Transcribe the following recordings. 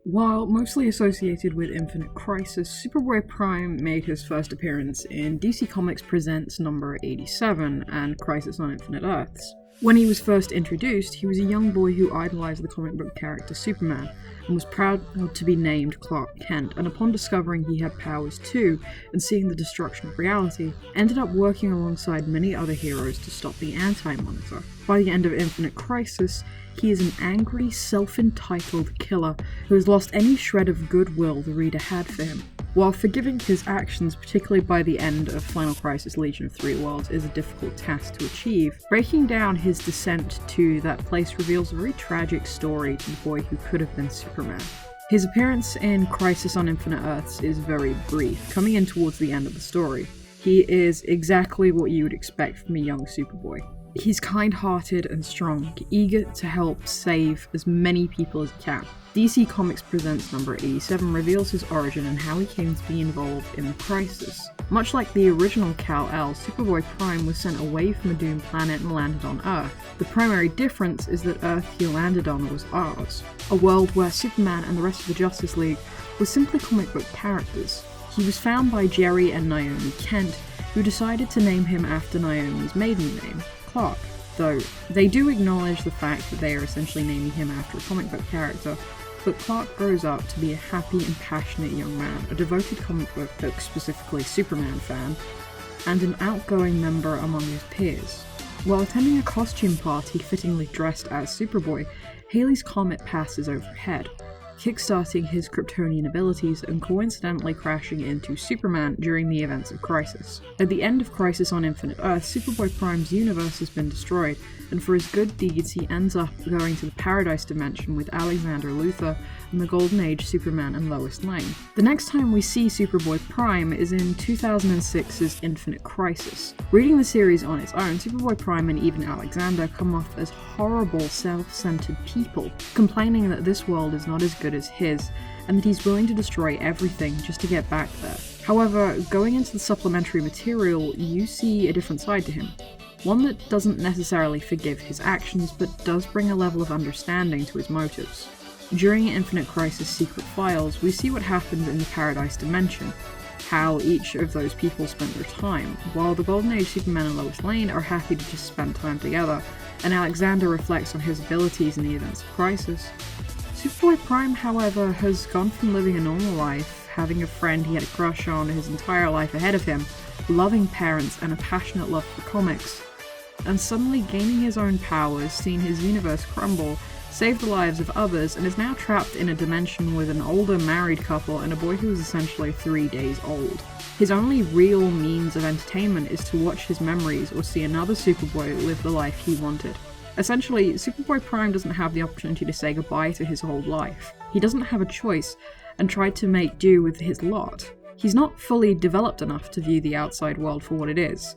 While mostly associated with Infinite Crisis, Superboy-Prime made his first appearance in DC Comics Presents number 87 and Crisis on Infinite Earths. When he was first introduced, he was a young boy who idolized the comic book character Superman, and was proud to be named Clark Kent, and upon discovering he had powers too, and seeing the destruction of reality, ended up working alongside many other heroes to stop the Anti-Monitor. By the end of Infinite Crisis, he is an angry, self-entitled killer who has lost any shred of goodwill the reader had for him. While forgiving his actions, particularly by the end of Final Crisis Legion of Three Worlds, is a difficult task to achieve, breaking down his descent to that place reveals a very tragic story to the boy who could have been Superman. His appearance in Crisis on Infinite Earths is very brief, coming in towards the end of the story. He is exactly what you would expect from a young Superboy. He's kind-hearted and strong, eager to help save as many people as he can. DC Comics Presents number 87 reveals his origin and how he came to be involved in the Crisis. Much like the original Kal-El, Superboy-Prime was sent away from a doomed planet and landed on Earth. The primary difference is that Earth he landed on was ours, a world where Superman and the rest of the Justice League were simply comic book characters. He was found by Jerry and Naomi Kent, who decided to name him after Naomi's maiden name, Clark, though they do acknowledge the fact that they are essentially naming him after a comic book character. But Clark grows up to be a happy and passionate young man, a devoted comic book, specifically Superman fan, and an outgoing member among his peers. While attending a costume party fittingly dressed as Superboy, Halley's Comet passes overhead, kickstarting his Kryptonian abilities and coincidentally crashing into Superman during the events of Crisis. At the end of Crisis on Infinite Earths, Superboy-Prime's universe has been destroyed, and for his good deeds he ends up going to the Paradise Dimension with Alexander Luthor and the Golden Age Superman and Lois Lane. The next time we see Superboy-Prime is in 2006's Infinite Crisis. Reading the series on its own, Superboy-Prime and even Alexander come off as horrible, self-centered people, complaining that this world is not as good as his, and that he's willing to destroy everything just to get back there. However, going into the supplementary material, you see a different side to him. One that doesn't necessarily forgive his actions, but does bring a level of understanding to his motives. During Infinite Crisis Secret Files, we see what happened in the Paradise Dimension, how each of those people spent their time, while the Golden Age Superman and Lois Lane are happy to just spend time together, and Alexander reflects on his abilities in the events of Crisis. Superboy-Prime, however, has gone from living a normal life, having a friend he had a crush on his entire life ahead of him, loving parents and a passionate love for comics, and suddenly gaining his own powers, seeing his universe crumble, saved the lives of others, and is now trapped in a dimension with an older married couple and a boy who is essentially 3 days old. His only real means of entertainment is to watch his memories or see another Superboy live the life he wanted. Essentially, Superboy-Prime doesn't have the opportunity to say goodbye to his old life. He doesn't have a choice, and tried to make do with his lot. He's not fully developed enough to view the outside world for what it is.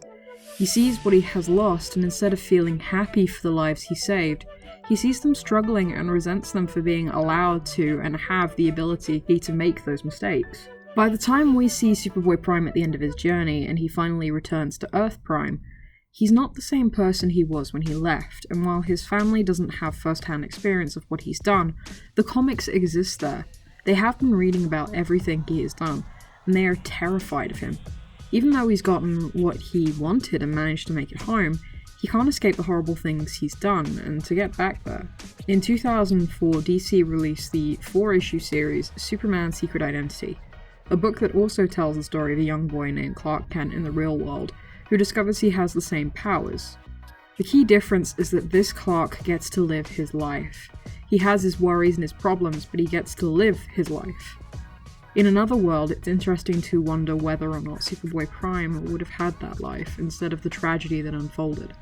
He sees what he has lost, and instead of feeling happy for the lives he saved, he sees them struggling and resents them for being allowed to and have the ability to make those mistakes. By the time we see Superboy-Prime at the end of his journey, and he finally returns to Earth Prime, he's not the same person he was when he left, and while his family doesn't have first-hand experience of what he's done, the comics exist there. They have been reading about everything he has done, and they are terrified of him. Even though he's gotten what he wanted and managed to make it home, he can't escape the horrible things he's done, and to get back there. In 2004, DC released the 4-issue series Superman's Secret Identity, a book that also tells the story of a young boy named Clark Kent in the real world, who discovers he has the same powers. The key difference is that this Clark gets to live his life. He has his worries and his problems, but he gets to live his life. In another world, it's interesting to wonder whether or not Superboy-Prime would have had that life, instead of the tragedy that unfolded.